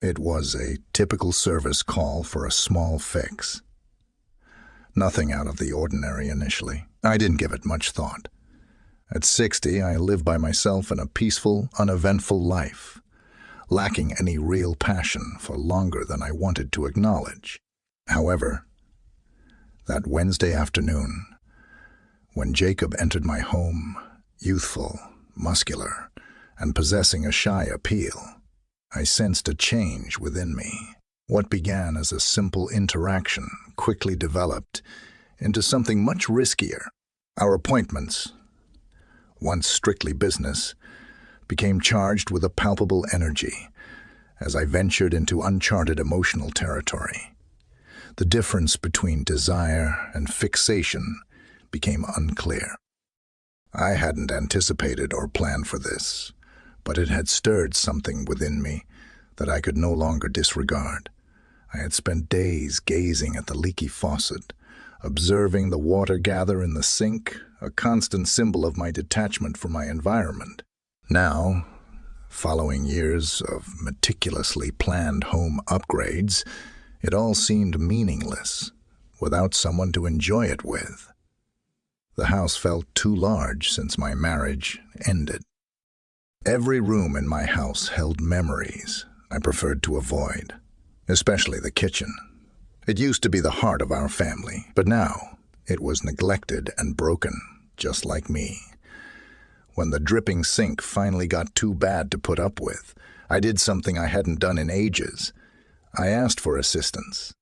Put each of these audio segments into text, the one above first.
It was a typical service call for a small fix. Nothing out of the ordinary initially. I didn't give it much thought. At 60, I lived by myself in a peaceful, uneventful life, lacking any real passion for longer than I wanted to acknowledge. However, that Wednesday afternoon, when Jacob entered my home, youthful, muscular, and possessing a shy appeal, I sensed a change within me. What began as a simple interaction quickly developed into something much riskier. Our appointments, once strictly business, became charged with a palpable energy as I ventured into uncharted emotional territory. The difference between desire and fixation became unclear. I hadn't anticipated or planned for this, but it had stirred something within me that I could no longer disregard. I had spent days gazing at the leaky faucet, observing the water gather in the sink, a constant symbol of my detachment from my environment. Now, following years of meticulously planned home upgrades, it all seemed meaningless, without someone to enjoy it with. The house felt too large since my marriage ended. Every room in my house held memories I preferred to avoid, especially the kitchen. It used to be the heart of our family, but now it was neglected and broken, just like me. When the dripping sink finally got too bad to put up with, I did something I hadn't done in ages. I asked for assistance.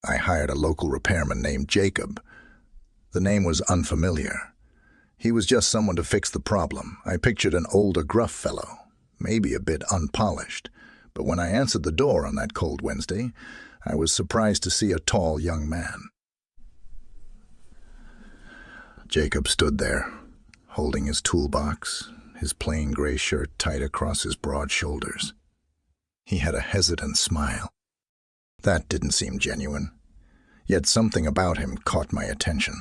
I hired a local repairman named Jacob. The name was unfamiliar. He was just someone to fix the problem. I pictured an older, gruff fellow, maybe a bit unpolished. But when I answered the door on that cold Wednesday, I was surprised to see a tall young man. Jacob stood there, holding his toolbox, his plain gray shirt tight across his broad shoulders. He had a hesitant smile. That didn't seem genuine, yet something about him caught my attention.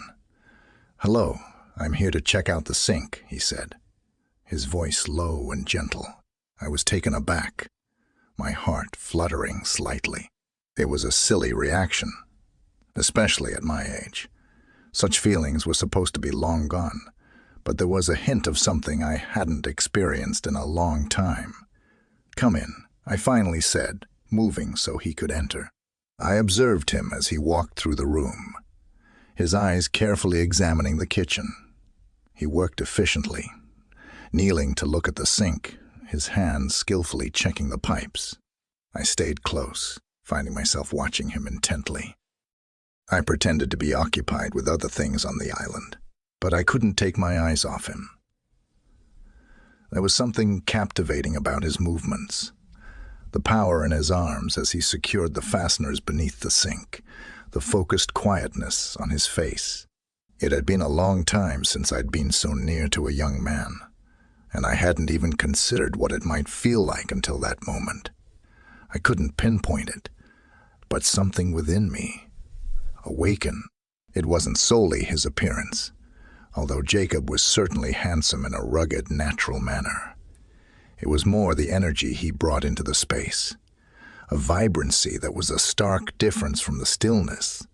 "Hello, I'm here to check out the sink," he said, his voice low and gentle. I was taken aback, my heart fluttering slightly. It was a silly reaction, especially at my age. Such feelings were supposed to be long gone, but there was a hint of something I hadn't experienced in a long time. "Come in," I finally said, moving so he could enter. I observed him as he walked through the room, his eyes carefully examining the kitchen. He worked efficiently, kneeling to look at the sink, his hands skillfully checking the pipes. I stayed close, finding myself watching him intently. I pretended to be occupied with other things on the island, but I couldn't take my eyes off him. There was something captivating about his movements, the power in his arms as he secured the fasteners beneath the sink, the focused quietness on his face. It had been a long time since I'd been so near to a young man, and I hadn't even considered what it might feel like until that moment. I couldn't pinpoint it, but something within me awakened. It wasn't solely his appearance, although Jacob was certainly handsome in a rugged, natural manner. It was more the energy he brought into the space, a vibrancy that was a stark difference from the stillness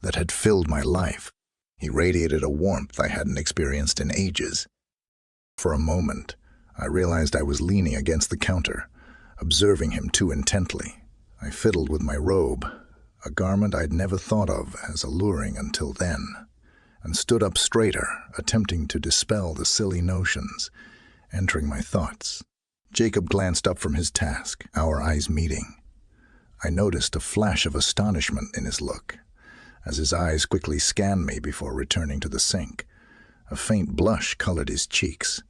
that had filled my life. He radiated a warmth I hadn't experienced in ages. For a moment, I realized I was leaning against the counter, observing him too intently. I fiddled with my robe, a garment I'd never thought of as alluring until then, and stood up straighter, attempting to dispel the silly notions entering my thoughts. Jacob glanced up from his task, our eyes meeting. I noticed a flash of astonishment in his look, as his eyes quickly scanned me before returning to the sink. A faint blush colored his cheeks,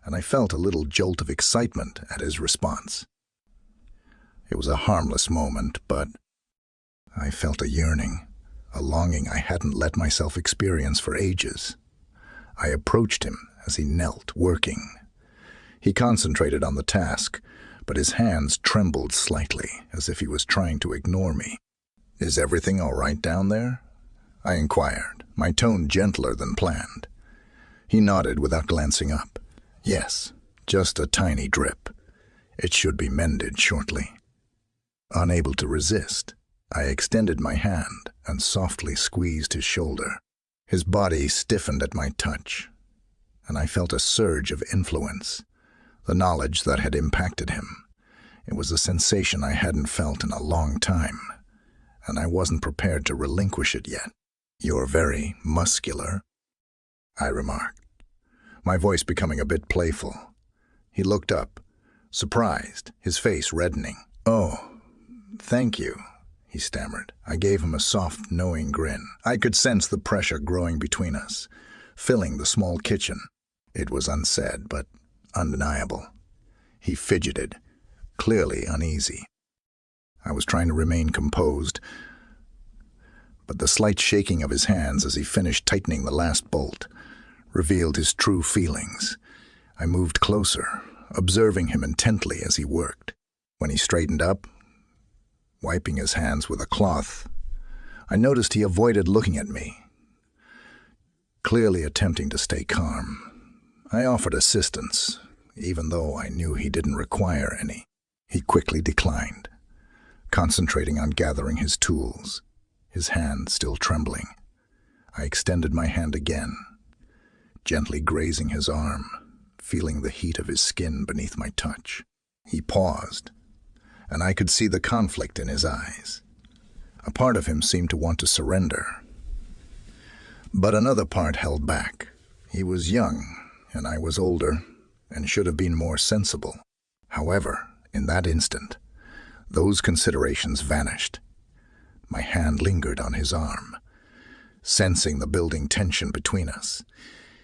and I felt a little jolt of excitement at his response. It was a harmless moment, but I felt a yearning, a longing I hadn't let myself experience for ages. I approached him as he knelt, working. He concentrated on the task, but his hands trembled slightly, as if he was trying to ignore me. "Is everything all right down there?" I inquired, my tone gentler than planned. He nodded without glancing up. "Yes, just a tiny drip. It should be mended shortly." Unable to resist, I extended my hand and softly squeezed his shoulder. His body stiffened at my touch, and I felt a surge of influence, the knowledge that had impacted him. It was a sensation I hadn't felt in a long time, and I wasn't prepared to relinquish it yet. "You're very muscular," I remarked, my voice becoming a bit playful. He looked up, surprised, his face reddening. "Oh, thank you," he stammered. I gave him a soft, knowing grin. I could sense the pressure growing between us, filling the small kitchen. It was unsaid, but undeniable. He fidgeted, clearly uneasy. I was trying to remain composed, but the slight shaking of his hands as he finished tightening the last bolt revealed his true feelings. I moved closer, observing him intently as he worked. When he straightened up, wiping his hands with a cloth, I noticed he avoided looking at me, clearly attempting to stay calm. I offered assistance, even though I knew he didn't require any. He quickly declined, concentrating on gathering his tools, his hand still trembling. I extended my hand again, gently grazing his arm, feeling the heat of his skin beneath my touch. He paused, and I could see the conflict in his eyes. A part of him seemed to want to surrender, but another part held back. He was young, and I was older, and should have been more sensible. However, in that instant, those considerations vanished. My hand lingered on his arm, sensing the building tension between us.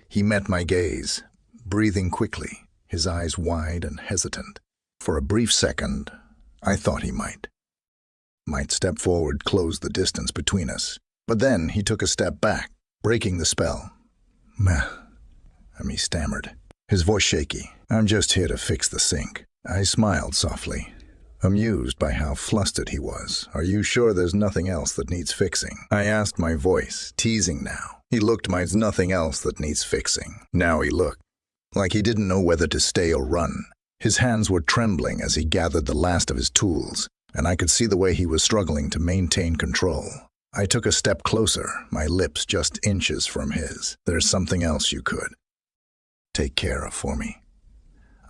He met my gaze, breathing quickly, his eyes wide and hesitant. For a brief second, I thought he might step forward, close the distance between us. But then he took a step back, breaking the spell. He stammered, his voice shaky. "I'm just here to fix the sink." I smiled softly, amused by how flustered he was. "Are you sure there's nothing else that needs fixing?" I asked, my voice teasing now. He looked "There's nothing else that needs fixing." Now he looked like he didn't know whether to stay or run. His hands were trembling as he gathered the last of his tools, and I could see the way he was struggling to maintain control. I took a step closer, my lips just inches from his. "There's something else you could take care of for me,"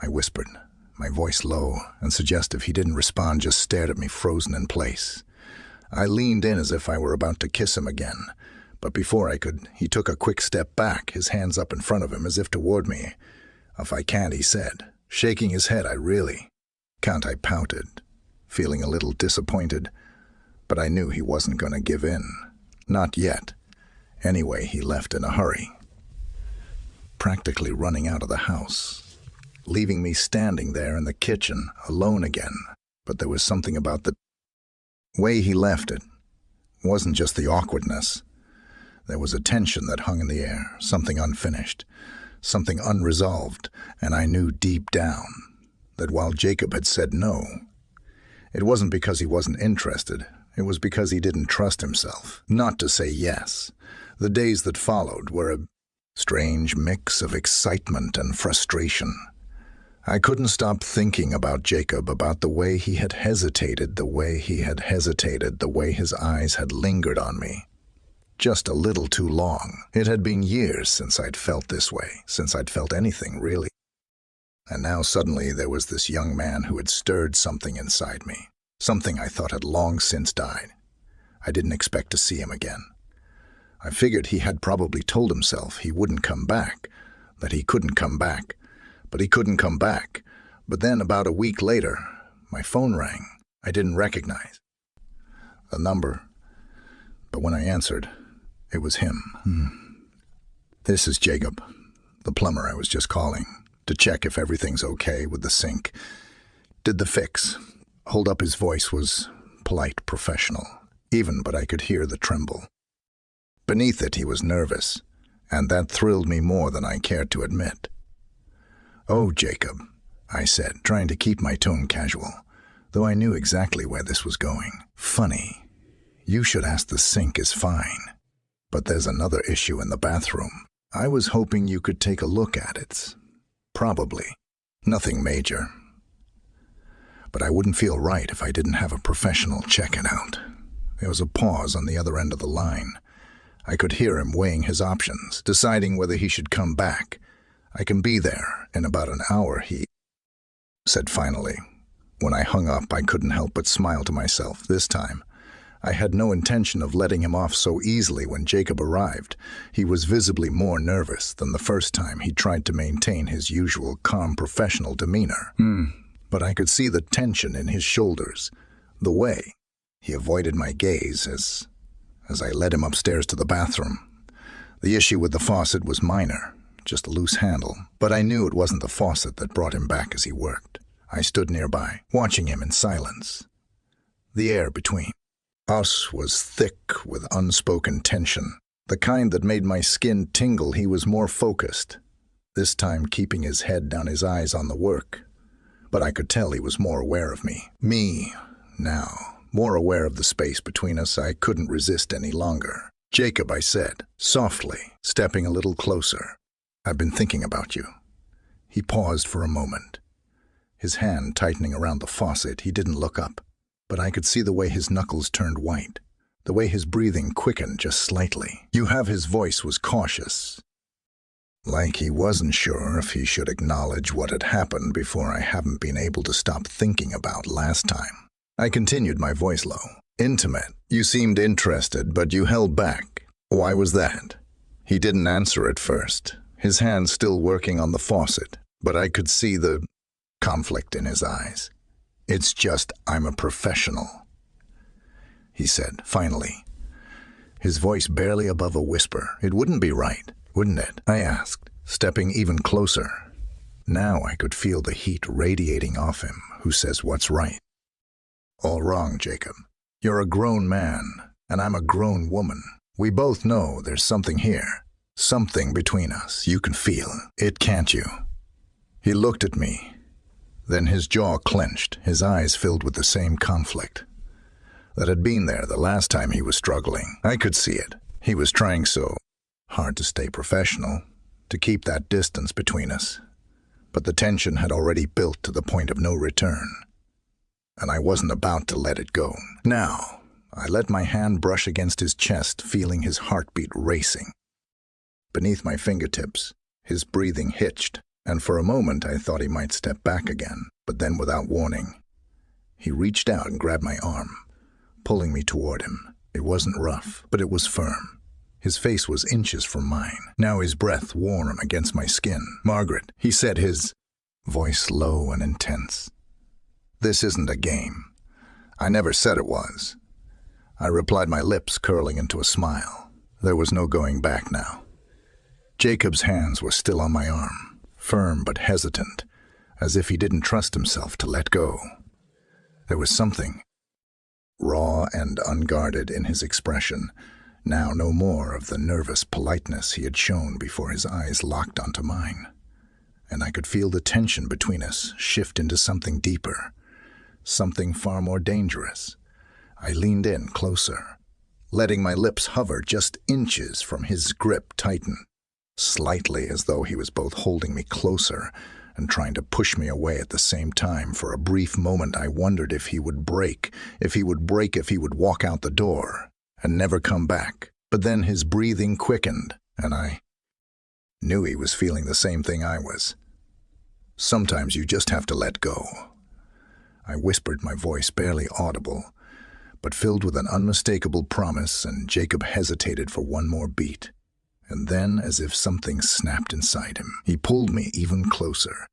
I whispered, my voice low and suggestive. He didn't respond, just stared at me, frozen in place. I leaned in as if I were about to kiss him again, but before I could, he took a quick step back, his hands up in front of him as if to ward me. "If I can't," he said, shaking his head. "I really can't," I pouted, feeling a little disappointed, but I knew he wasn't going to give in. Not yet. Anyway, he left in a hurry, practically running out of the house, leaving me standing there in the kitchen, alone again. But there was something about the way he left it. It wasn't just the awkwardness. There was a tension that hung in the air, something unfinished, something unresolved, and I knew deep down that while Jacob had said no, it wasn't because he wasn't interested. It was because he didn't trust himself not to say yes. The days that followed were a strange mix of excitement and frustration. I couldn't stop thinking about Jacob, about the way he had hesitated, the way his eyes had lingered on me. Just a little too long. It had been years since I'd felt this way, since I'd felt anything, really. And now suddenly there was this young man who had stirred something inside me, something I thought had long since died. I didn't expect to see him again. I figured he had probably told himself he wouldn't come back, that he couldn't come back, but he couldn't come back. But then about a week later, my phone rang. I didn't recognize the number, but when I answered, it was him. "This is Jacob, the plumber. I was just calling to check if everything's okay with the sink. Did the fix." Hold up, his voice was polite, professional, even, but I could hear the tremble. Beneath it, he was nervous, and that thrilled me more than I cared to admit. "Oh, Jacob," I said, trying to keep my tone casual, though I knew exactly where this was going. "Funny. You should ask. The sink is fine, but there's another issue in the bathroom. I was hoping you could take a look at it. Probably nothing major, but I wouldn't feel right if I didn't have a professional check it out. There was a pause on the other end of the line. I could hear him weighing his options, deciding whether he should come back. "I can be there in about an hour," he said finally. When I hung up, I couldn't help but smile to myself. This time, I had no intention of letting him off so easily when Jacob arrived. He was visibly more nervous than the first time he tried to maintain his usual calm professional demeanor. But I could see the tension in his shoulders, the way he avoided my gaze as I led him upstairs to the bathroom. The issue with the faucet was minor, just a loose handle, but I knew it wasn't the faucet that brought him back as he worked. I stood nearby, watching him in silence. The air between us was thick with unspoken tension, the kind that made my skin tingle. He was more focused, this time keeping his head down, his eyes on the work. But I could tell he was more aware of me. Now, more aware of the space between us. I couldn't resist any longer. "Jacob," I said, softly, stepping a little closer. "I've been thinking about you." He paused for a moment, his hand tightening around the faucet. He didn't look up, but I could see the way his knuckles turned white, the way his breathing quickened just slightly. His voice was cautious, like he wasn't sure if he should acknowledge what had happened before I haven't been able to stop thinking about last time. I continued, my voice low. "Intimate. You seemed interested, but you held back. Why was that?" He didn't answer at first, his hand still working on the faucet, but I could see the conflict in his eyes. "It's just I'm a professional," he said, finally, his voice barely above a whisper. "It wouldn't be right, wouldn't it?" I asked, stepping even closer. Now I could feel the heat radiating off him. "Who says what's right?" "All wrong, Jacob. You're a grown man, and I'm a grown woman. We both know there's something here, something between us. You can feel it, can't you?" He looked at me. Then his jaw clenched, his eyes filled with the same conflict that had been there the last time he was struggling. I could see it. He was trying so hard to stay professional, to keep that distance between us. But the tension had already built to the point of no return, and I wasn't about to let it go. Now, I let my hand brush against his chest, feeling his heartbeat racing. Beneath my fingertips, his breathing hitched, and for a moment I thought he might step back again. But then, without warning, he reached out and grabbed my arm, pulling me toward him. It wasn't rough, but it was firm. His face was inches from mine, now his breath warm against my skin. "Margaret," he said, his voice low and intense. "This isn't a game. I never said it was." I replied, my lips curling into a smile. There was no going back now. Jacob's hands were still on my arm, firm but hesitant, as if he didn't trust himself to let go. There was something raw and unguarded in his expression, now no more of the nervous politeness he had shown before his eyes locked onto mine. And I could feel the tension between us shift into something deeper, something far more dangerous. I leaned in closer, letting my lips hover just inches from his grip tighten, slightly, as though he was both holding me closer and trying to push me away at the same time. For a brief moment I wondered if he would break, if he would walk out the door and never come back. But then his breathing quickened, and I knew he was feeling the same thing I was. "Sometimes you just have to let go," I whispered, my voice barely audible, but filled with an unmistakable promise, and Jacob hesitated for one more beat. And then, as if something snapped inside him, he pulled me even closer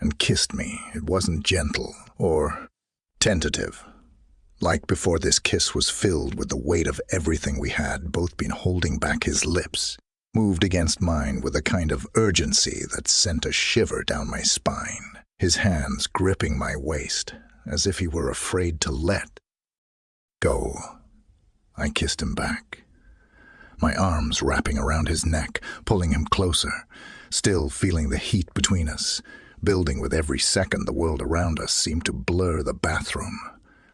and kissed me. It wasn't gentle or tentative. Like before, this kiss was filled with the weight of everything we had both been holding back. His lips moved against mine with a kind of urgency that sent a shiver down my spine, his hands gripping my waist, as if he were afraid to let go. I kissed him back, my arms wrapping around his neck, pulling him closer, still feeling the heat between us, building with every second. The world around us seemed to blur. The bathroom,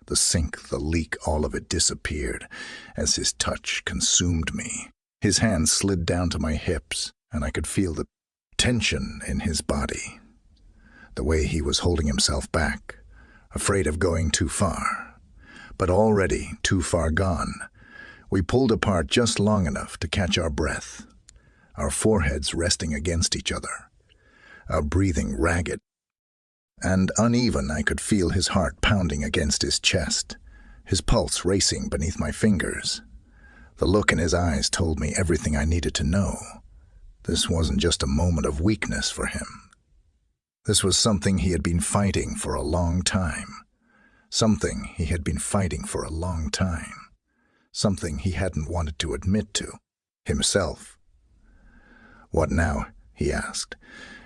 the sink, the leak, all of it disappeared as his touch consumed me. His hands slid down to my hips, and I could feel the tension in his body, the way he was holding himself back, afraid of going too far, but already too far gone. We pulled apart just long enough to catch our breath, our foreheads resting against each other, our breathing ragged and uneven. I could feel his heart pounding against his chest, his pulse racing beneath my fingers. The look in his eyes told me everything I needed to know. This wasn't just a moment of weakness for him. This was something he had been fighting for a long time. Something he had been fighting for a long time. Something he hadn't wanted to admit to himself. "What now?" he asked,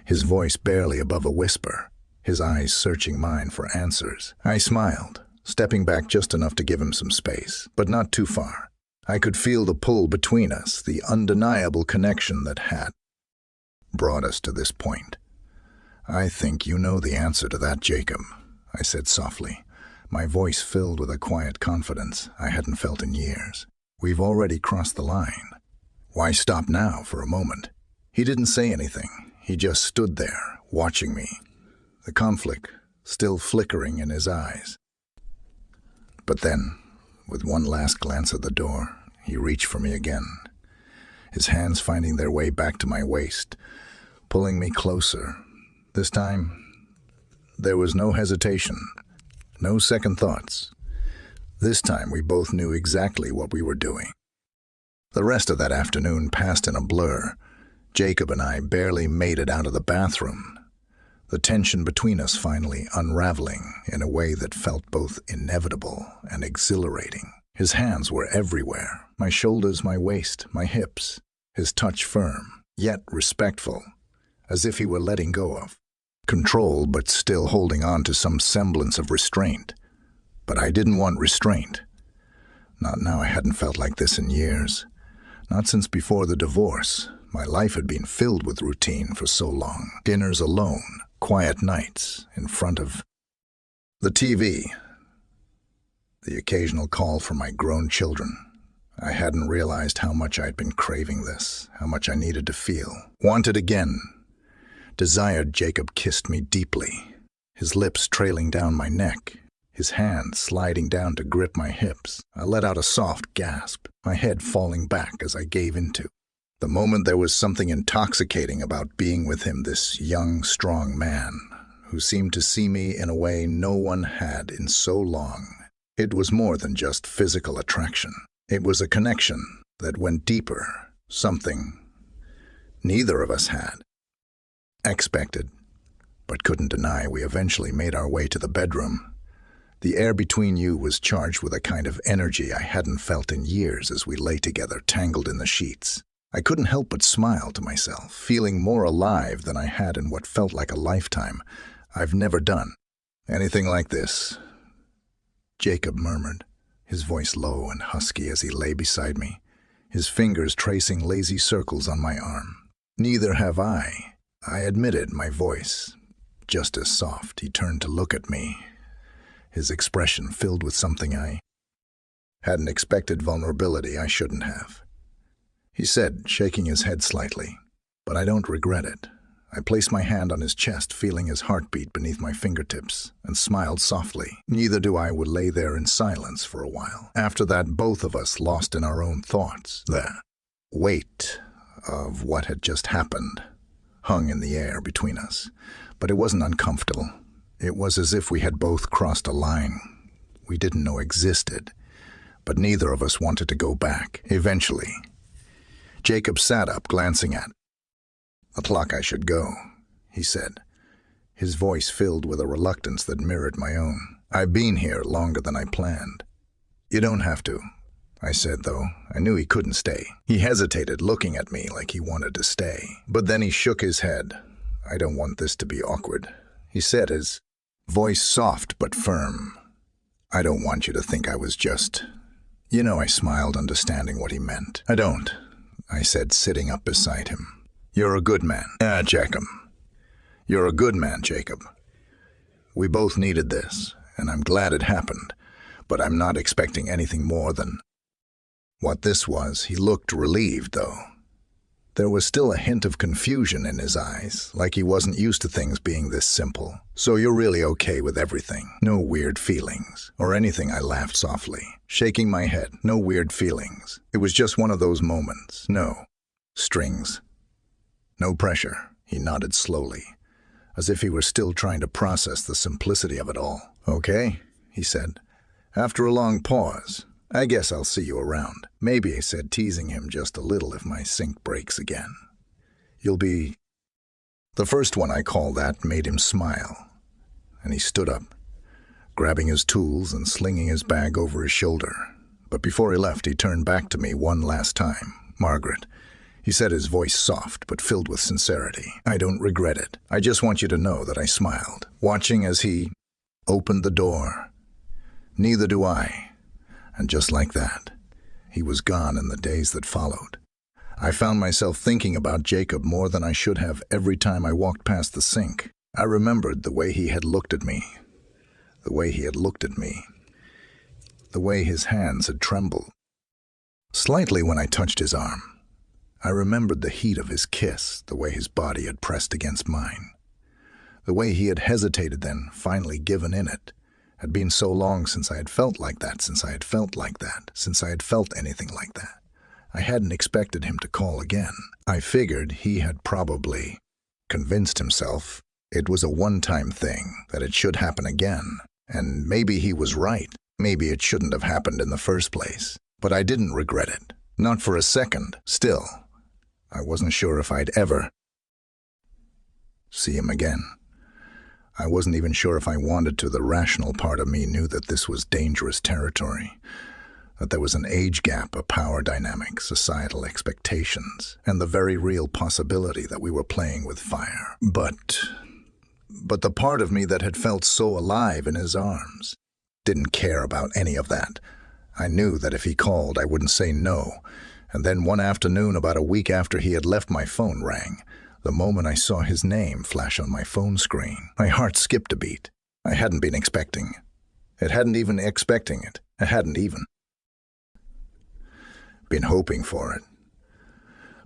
his voice barely above a whisper, his eyes searching mine for answers. I smiled, stepping back just enough to give him some space, but not too far. I could feel the pull between us, the undeniable connection that had brought us to this point. "I think you know the answer to that, Jacob," I said softly, my voice filled with a quiet confidence I hadn't felt in years. "We've already crossed the line. Why stop now for a moment?" He didn't say anything. He just stood there, watching me, the conflict still flickering in his eyes. But then, with one last glance at the door, he reached for me again, his hands finding their way back to my waist, pulling me closer. This time, there was no hesitation, no second thoughts. This time, we both knew exactly what we were doing. The rest of that afternoon passed in a blur. Jacob and I barely made it out of the bathroom, the tension between us finally unraveling in a way that felt both inevitable and exhilarating. His hands were everywhere, my shoulders, my waist, my hips, his touch firm, yet respectful, as if he were letting go of control but still holding on to some semblance of restraint. But I didn't want restraint. Not now. I hadn't felt like this in years. Not since before the divorce. My life had been filled with routine for so long. Dinners alone, quiet nights in front of the TV, the occasional call from my grown children. I hadn't realized how much I'd been craving this, how much I needed to feel. Wanted again. Desired. Jacob kissed me deeply, his lips trailing down my neck, his hand sliding down to grip my hips. I let out a soft gasp, my head falling back as I gave into the moment. There was something intoxicating about being with him, this young, strong man who seemed to see me in a way no one had in so long. It was more than just physical attraction. It was a connection that went deeper, something neither of us had expected, but couldn't deny. We eventually made our way to the bedroom. The air between you was charged with a kind of energy I hadn't felt in years as we lay together, tangled in the sheets. I couldn't help but smile to myself, feeling more alive than I had in what felt like a lifetime. I've never done anything like this, Jacob murmured, his voice low and husky as he lay beside me, his fingers tracing lazy circles on my arm. "Neither have I admitted, my voice just as soft. He turned to look at me, his expression filled with something I hadn't expected, vulnerability I shouldn't have. He said, shaking his head slightly, "But I don't regret it." I placed my hand on his chest, feeling his heartbeat beneath my fingertips, and smiled softly. "Neither do I." Would lay there in silence for a while. After that, both of us lost in our own thoughts. The weight of what had just happened hung in the air between us, but it wasn't uncomfortable. It was as if we had both crossed a line we didn't know existed, but neither of us wanted to go back. Eventually, Jacob sat up, glancing at the clock. "I should go," he said, his voice filled with a reluctance that mirrored my own. "I've been here longer than I planned." "You don't have to," I said, though I knew he couldn't stay. He hesitated, looking at me like he wanted to stay. But then he shook his head. "I don't want this to be awkward," he said, his voice soft but firm. "I don't want you to think I was just—" I smiled, understanding what he meant. "I don't," I said, sitting up beside him. "You're a good man." Jacob. "You're a good man, Jacob. We both needed this, and I'm glad it happened, but I'm not expecting anything more than what this was." He looked relieved, though. There was still a hint of confusion in his eyes, like he wasn't used to things being this simple. "So you're really okay with everything? No weird feelings or anything?" I laughed softly, shaking my head. "No weird feelings. It was just one of those moments. No strings. No pressure." He nodded slowly, as if he were still trying to process the simplicity of it all. "Okay," he said, after a long pause. "I guess I'll see you around." "Maybe," I said, teasing him just a little, "if my sink breaks again. You'll be—" The first one I call that made him smile, and he stood up, grabbing his tools and slinging his bag over his shoulder. But before he left, he turned back to me one last time. "Margaret," he said, his voice soft but filled with sincerity, "I don't regret it. I just want you to know that I smiled, watching as he opened the door. Neither do I." And just like that, he was gone in the days that followed. I found myself thinking about Jacob more than I should have every time I walked past the sink. I remembered the way he had looked at me, the way he had looked at me, the way his hands had trembled slightly when I touched his arm. I remembered the heat of his kiss, the way his body had pressed against mine, the way he had hesitated, then finally given in. It had been so long since I had felt like that, since I had felt anything like that. I hadn't expected him to call again. I figured he had probably convinced himself it was a one-time thing, that it should happen again. And maybe he was right. Maybe it shouldn't have happened in the first place. But I didn't regret it. Not for a second. Still, I wasn't sure if I'd ever see him again. I wasn't even sure if I wanted to. The rational part of me knew that this was dangerous territory, that there was an age gap, a power dynamic, societal expectations, and the very real possibility that we were playing with fire. But the part of me that had felt so alive in his arms didn't care about any of that. I knew that if he called, I wouldn't say no. And then one afternoon, about a week after he had left, my phone rang. The moment I saw his name flash on my phone screen, my heart skipped a beat. I hadn't been expecting it. I hadn't even been hoping for it.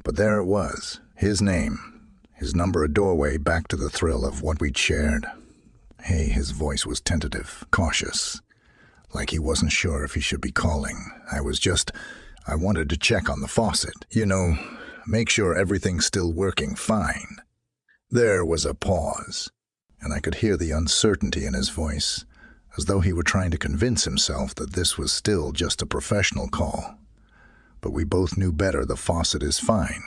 But there it was, his name, his number, a doorway back to the thrill of what we'd shared. "Hey," his voice was tentative, cautious, like he wasn't sure if he should be calling. I wanted to check on the faucet. Make sure everything's still working fine." There was a pause, and I could hear the uncertainty in his voice, as though he were trying to convince himself that this was still just a professional call. But we both knew better. "The faucet is fine,"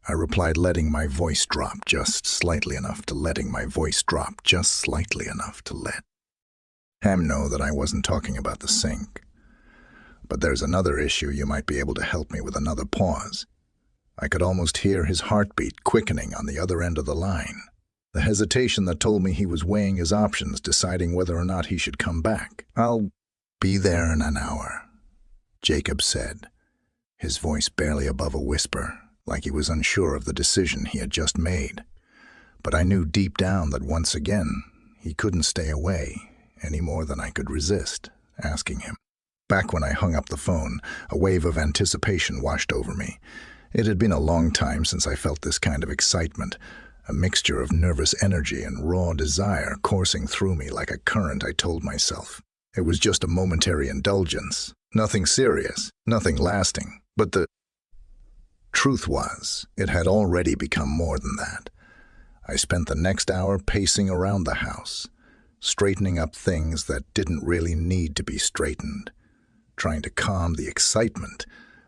I replied, letting my voice drop just slightly enough to let him know that I wasn't talking about the sink. "But there's another issue. You might be able to help me with." Another pause. I could almost hear his heartbeat quickening on the other end of the line, the hesitation that told me he was weighing his options, deciding whether or not he should come back. "I'll be there in an hour," Jacob said, his voice barely above a whisper, like he was unsure of the decision he had just made. But I knew deep down that once again he couldn't stay away any more than I could resist asking him. Back when I hung up the phone, a wave of anticipation washed over me. It had been a long time since I felt this kind of excitement, a mixture of nervous energy and raw desire coursing through me like a current. I told myself it was just a momentary indulgence, nothing serious, nothing lasting. But the truth was, it had already become more than that. I spent the next hour pacing around the house, straightening up things that didn't really need to be straightened, trying to calm the excitement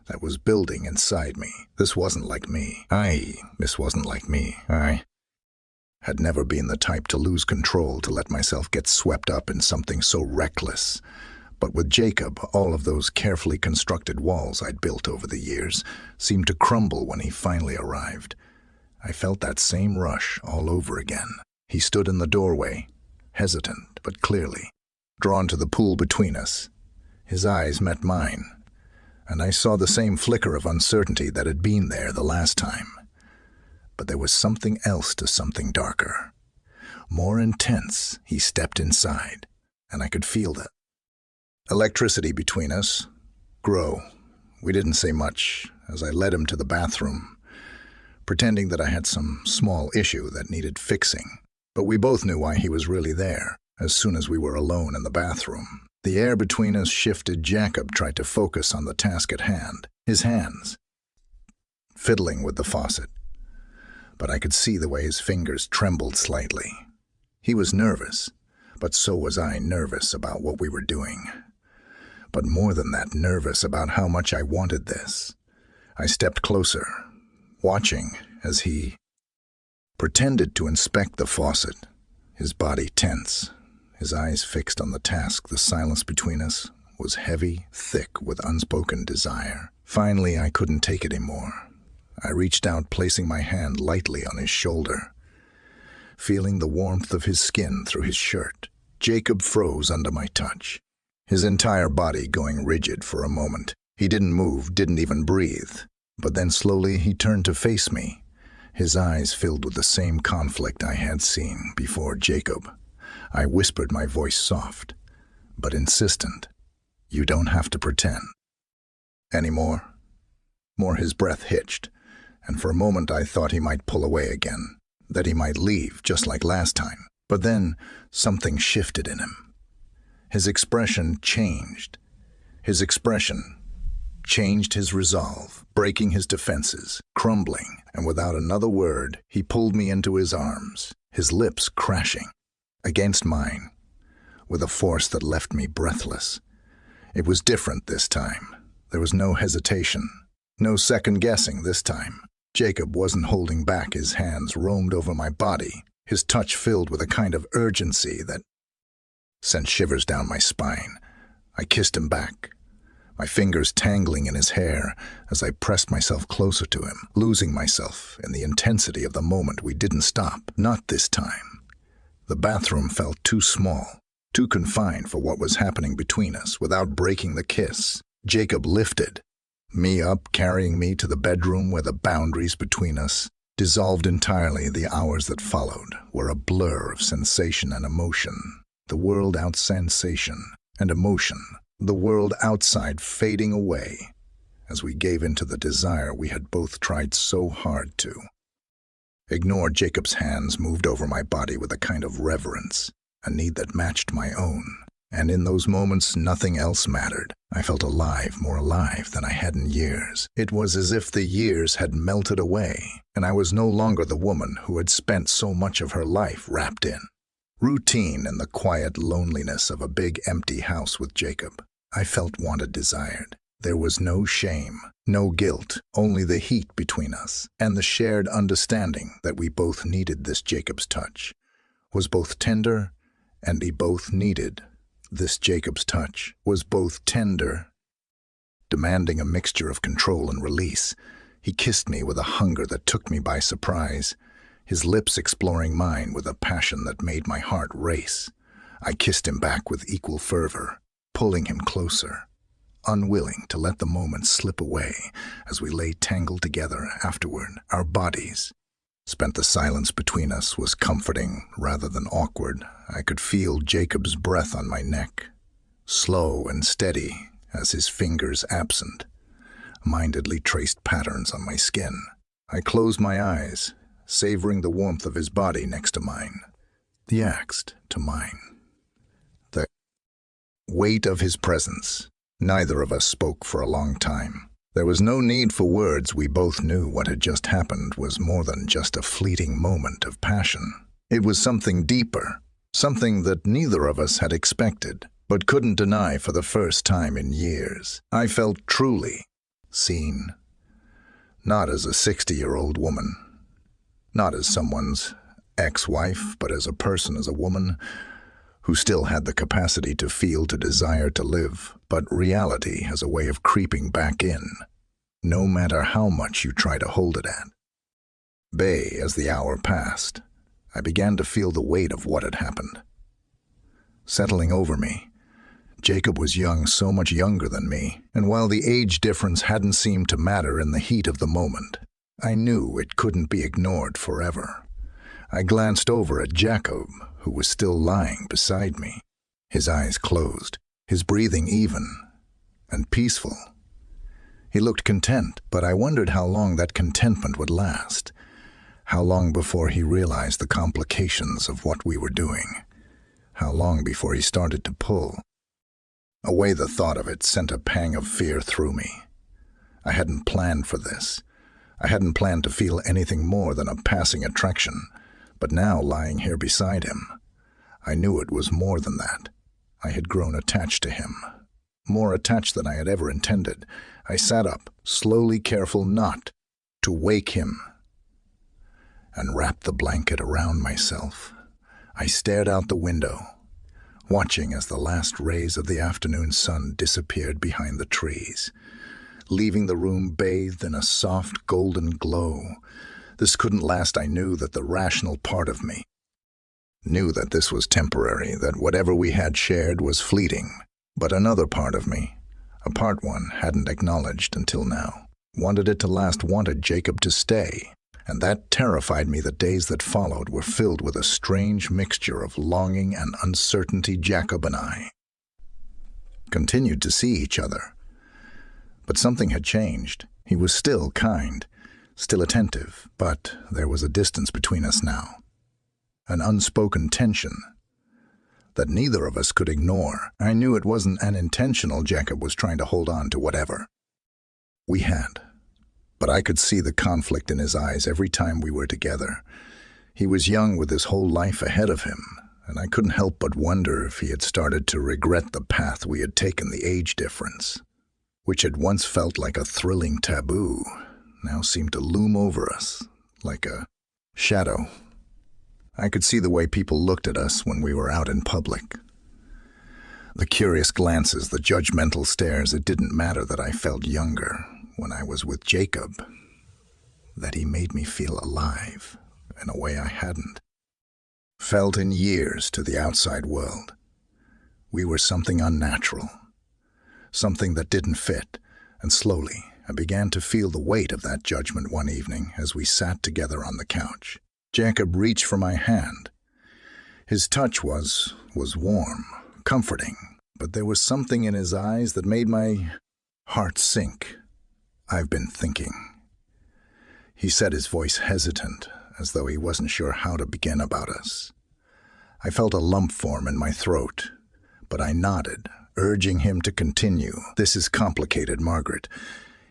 that was building inside me. This wasn't like me. I had never been the type to lose control, to let myself get swept up in something so reckless. But with Jacob, all of those carefully constructed walls I'd built over the years seemed to crumble when he finally arrived. I felt that same rush all over again. He stood in the doorway, hesitant but clearly, drawn to the pool between us. His eyes met mine, and I saw the same flicker of uncertainty that had been there the last time. But there was something else, to something darker, more intense. He stepped inside, and I could feel the electricity between us grow. We didn't say much as I led him to the bathroom, pretending that I had some small issue that needed fixing. But we both knew why he was really there. As soon as we were alone in the bathroom, the air between us shifted. Jacob tried to focus on the task at hand, his hands fiddling with the faucet. But I could see the way his fingers trembled slightly. He was nervous, but so was I, nervous about what we were doing. But more than that, nervous about how much I wanted this. I stepped closer, watching as he pretended to inspect the faucet, his body tense, his eyes fixed on the task. The silence between us was heavy, thick with unspoken desire. Finally, I couldn't take it anymore. I reached out, placing my hand lightly on his shoulder, feeling the warmth of his skin through his shirt. Jacob froze under my touch, his entire body going rigid for a moment. He didn't move, didn't even breathe. But then slowly he turned to face me, his eyes filled with the same conflict I had seen before. "Jacob," I whispered, my voice soft, but insistent. "You don't have to pretend anymore." His breath hitched, and for a moment I thought he might pull away again, that he might leave, just like last time. But then something shifted in him. His expression changed. His resolve, breaking his defenses, crumbling, and without another word, he pulled me into his arms, his lips crashing against mine, with a force that left me breathless. It was different this time. There was no hesitation, no second-guessing this time. Jacob wasn't holding back. His hands roamed over my body, his touch filled with a kind of urgency that sent shivers down my spine. I kissed him back, my fingers tangling in his hair as I pressed myself closer to him, losing myself in the intensity of the moment. We didn't stop, not this time. The bathroom felt too small, too confined for what was happening between us. Without breaking the kiss, Jacob lifted me up, carrying me to the bedroom where the boundaries between us dissolved entirely. The hours that followed were a blur of sensation and emotion. The world out sensation and emotion. The world outside fading away as we gave into the desire we had both tried so hard to ignore. Jacob's hands moved over my body with a kind of reverence, a need that matched my own. And in those moments, nothing else mattered. I felt alive, more alive than I had in years. It was as if the years had melted away, and I was no longer the woman who had spent so much of her life wrapped in routine and the quiet loneliness of a big empty house with Jacob. I felt wanted, desired. There was no shame, no guilt, only the heat between us, and the shared understanding that we both needed this. Jacob's touch was both tender, and he both needed this. Jacob's touch was both tender, demanding a mixture of control and release. He kissed me with a hunger that took me by surprise, his lips exploring mine with a passion that made my heart race. I kissed him back with equal fervor, pulling him closer, unwilling to let the moment slip away as we lay tangled together afterward. Our bodies spent. The silence between us was comforting rather than awkward. I could feel Jacob's breath on my neck, slow and steady as his fingers, absent, mindedly traced patterns on my skin. I closed my eyes, savoring the warmth of his body next to mine, the axe to mine, the weight of his presence. Neither of us spoke for a long time. There was no need for words. We both knew what had just happened was more than just a fleeting moment of passion. It was something deeper, something that neither of us had expected, but couldn't deny for the first time in years. I felt truly seen, not as a 60-year-old woman, not as someone's ex-wife, but as a person, as a woman who still had the capacity to feel, to desire, to live. But reality has a way of creeping back in, no matter how much you try to hold it at bay. As the hour passed, I began to feel the weight of what had happened settling over me. Jacob was young, so much younger than me, and while the age difference hadn't seemed to matter in the heat of the moment, I knew it couldn't be ignored forever. I glanced over at Jacob, who was still lying beside me, his eyes closed, his breathing even and peaceful. He looked content, but I wondered how long that contentment would last. How long before he realized the complications of what we were doing? How long before he started to pull? Away the thought of it sent a pang of fear through me. I hadn't planned for this. I hadn't planned to feel anything more than a passing attraction, but now lying here beside him, I knew it was more than that. I had grown attached to him, more attached than I had ever intended. I sat up, slowly, careful not to wake him, and wrapped the blanket around myself. I stared out the window, watching as the last rays of the afternoon sun disappeared behind the trees, leaving the room bathed in a soft golden glow. This couldn't last. I knew that the rational part of me knew that this was temporary, that whatever we had shared was fleeting. But another part of me, a part one hadn't acknowledged until now, wanted it to last, wanted Jacob to stay. And that terrified me. The days that followed were filled with a strange mixture of longing and uncertainty. Jacob and I continued to see each other, but something had changed. He was still kind, still attentive, but there was a distance between us now, an unspoken tension that neither of us could ignore. I knew it wasn't unintentional. Jacob was trying to hold on to whatever we had, but I could see the conflict in his eyes every time we were together. He was young with his whole life ahead of him, and I couldn't help but wonder if he had started to regret the path we had taken. The age difference, which had once felt like a thrilling taboo, now seemed to loom over us like a shadow. I could see the way people looked at us when we were out in public. The curious glances, the judgmental stares. It didn't matter that I felt younger when I was with Jacob, that he made me feel alive in a way I hadn't felt in years to the outside world. We were something unnatural, something that didn't fit, and slowly I began to feel the weight of that judgment one evening as we sat together on the couch. Jacob reached for my hand. His touch was warm, comforting, but there was something in his eyes that made my heart sink. "I've been thinking," he said, his voice hesitant, as though he wasn't sure how to begin about us. I felt a lump form in my throat, but I nodded, urging him to continue. "This is complicated, Margaret,"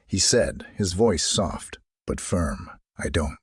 he said, his voice soft but firm. "I don't